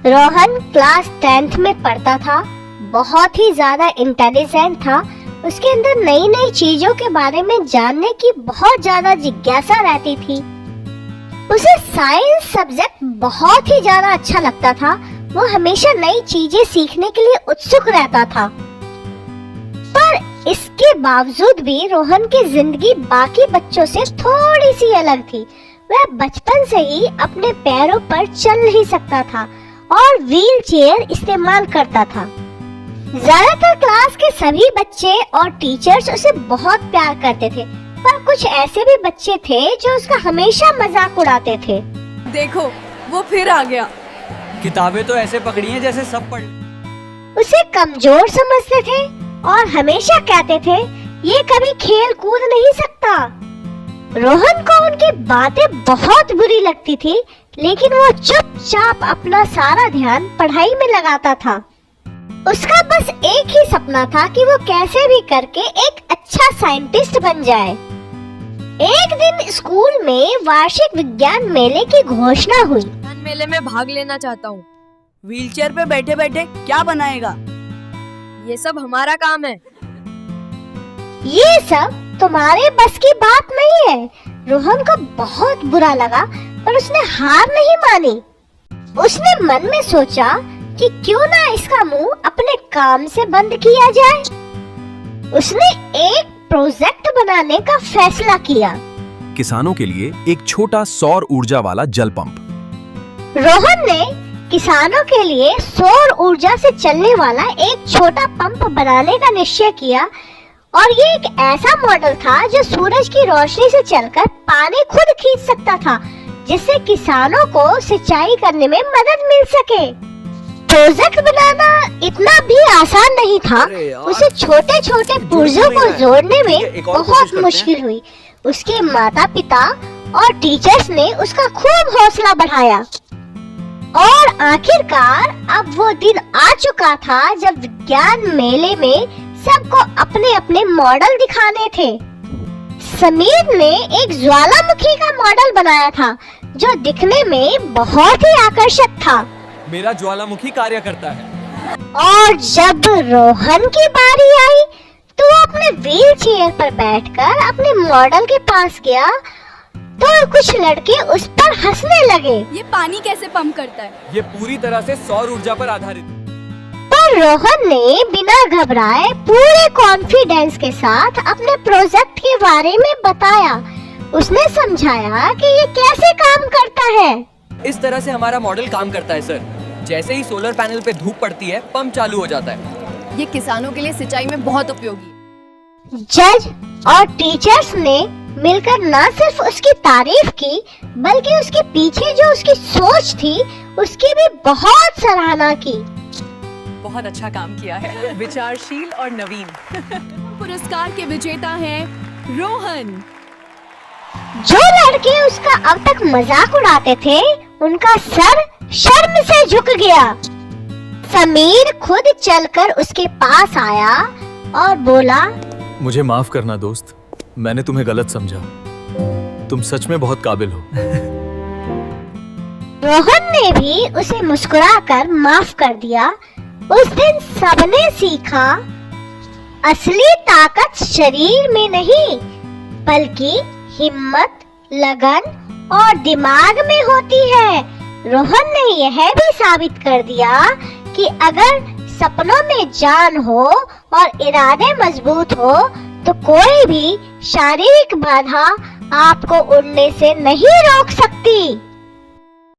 Rohan class 10th में पढ़ता था। बहुत ही ज्यादा इंटेलिजेंट था। उसके अंदर नई नई चीजों के बारे में जानने की बहुत ज्यादा जिज्ञासा रहती थी। उसे साइंस सब्जेक्ट बहुत ही ज्यादा अच्छा लगता था। वो हमेशा नई चीजें सीखने के लिए उत्सुक रहता था। पर इसके बावजूद भी रोहन की जिंदगी बाकी बच्चों से थोड़ी सी अलग थी। वह बचपन से ही अपने पैरों पर चल नहीं सकता था और व्हील चेयर इस्तेमाल करता था। ज्यादातर क्लास के सभी बच्चे और टीचर्स उसे बहुत प्यार करते थे, पर कुछ ऐसे भी बच्चे थे जो उसका हमेशा मजाक उड़ाते थे। देखो, वो फिर आ गया। किताबें तो ऐसे पकड़ी हैं जैसे सब पढ़। उसे कमजोर समझते थे और हमेशा कहते थे ये कभी खेल कूद नहीं सकता। रोहन को उनकी बातें बहुत बुरी लगती थी, लेकिन वो चुपचाप अपना सारा ध्यान पढ़ाई में लगाता था। उसका बस एक ही सपना था कि वो कैसे भी करके एक अच्छा साइंटिस्ट बन जाए। एक दिन स्कूल में वार्षिक विज्ञान मेले की घोषणा हुई। मेले में भाग लेना चाहता हूँ। व्हीलचेयर पे बैठे बैठे क्या बनाएगा? ये सब हमारा काम है। ये सब तुम्हारे बस की बात नहीं है। रोहन को बहुत बुरा लगा, पर उसने हार नहीं मानी। उसने मन में सोचा कि क्यों ना इसका मुंह अपने काम से बंद किया जाए। उसने एक प्रोजेक्ट बनाने का फैसला किया। किसानों के लिए एक छोटा सौर ऊर्जा वाला जल पंप। रोहन ने किसानों के लिए सौर ऊर्जा से चलने वाला एक छोटा पंप बनाने का निश्चय किया, और ये एक ऐसा मॉडल था जो सूरज की रोशनी से चलकर पानी खुद खींच सकता था, जिससे किसानों को सिंचाई करने में मदद मिल सके। प्रोजेक्ट बनाना इतना भी आसान नहीं था। उसे छोटे छोटे पुर्जों को जोड़ने में बहुत मुश्किल हुई। उसके माता पिता और टीचर्स ने उसका खूब हौसला बढ़ाया, और आखिरकार अब वो दिन आ चुका था जब विज्ञान मेले में सबको अपने अपने मॉडल दिखाने थे। समीर ने एक ज्वालामुखी का मॉडल बनाया था जो दिखने में बहुत ही आकर्षक था। मेरा ज्वालामुखी कार्य करता है। और जब रोहन की बारी आई तो वो अपने व्हील चेयर पर बैठकर अपने मॉडल के पास गया, तो कुछ लड़के उस पर हंसने लगे। ये पानी कैसे पंप करता है? ये पूरी तरह से सौर ऊर्जा पर आधारित। पर रोहन ने बिना घबराए पूरे कॉन्फिडेंस के साथ अपने प्रोजेक्ट के बारे में बताया। उसने समझाया कि ये कैसे काम करता है। इस तरह से हमारा मॉडल काम करता है सर। जैसे ही सोलर पैनल पे धूप पड़ती है, पंप चालू हो जाता है। ये किसानों के लिए सिंचाई में बहुत उपयोगी है। जज और टीचर्स ने मिलकर न सिर्फ उसकी तारीफ की, बल्कि उसके पीछे जो उसकी सोच थी उसकी भी बहुत सराहना की। बहुत अच्छा काम किया है, विचारशील और नवीन। पुरस्कार के विजेता हैं रोहन। जो लड़के उसका अब तक मजाक उड़ाते थे, उनका सर शर्म से झुक गया। समीर खुद चलकर उसके पास आया और बोला, मुझे माफ करना दोस्त, मैंने तुम्हें गलत समझा। तुम सच में बहुत काबिल हो। रोहन ने भी उसे मुस्कुराकर माफ कर दिया। उस दिन सबने सीखा, असली ताकत शरीर में नहीं, बल्कि हिम्मत, लगन और दिमाग में होती है। रोहन ने यह भी साबित कर दिया कि अगर सपनों में जान हो और इरादे मजबूत हो, तो कोई भी शारीरिक बाधा आपको उड़ने से नहीं रोक सकती।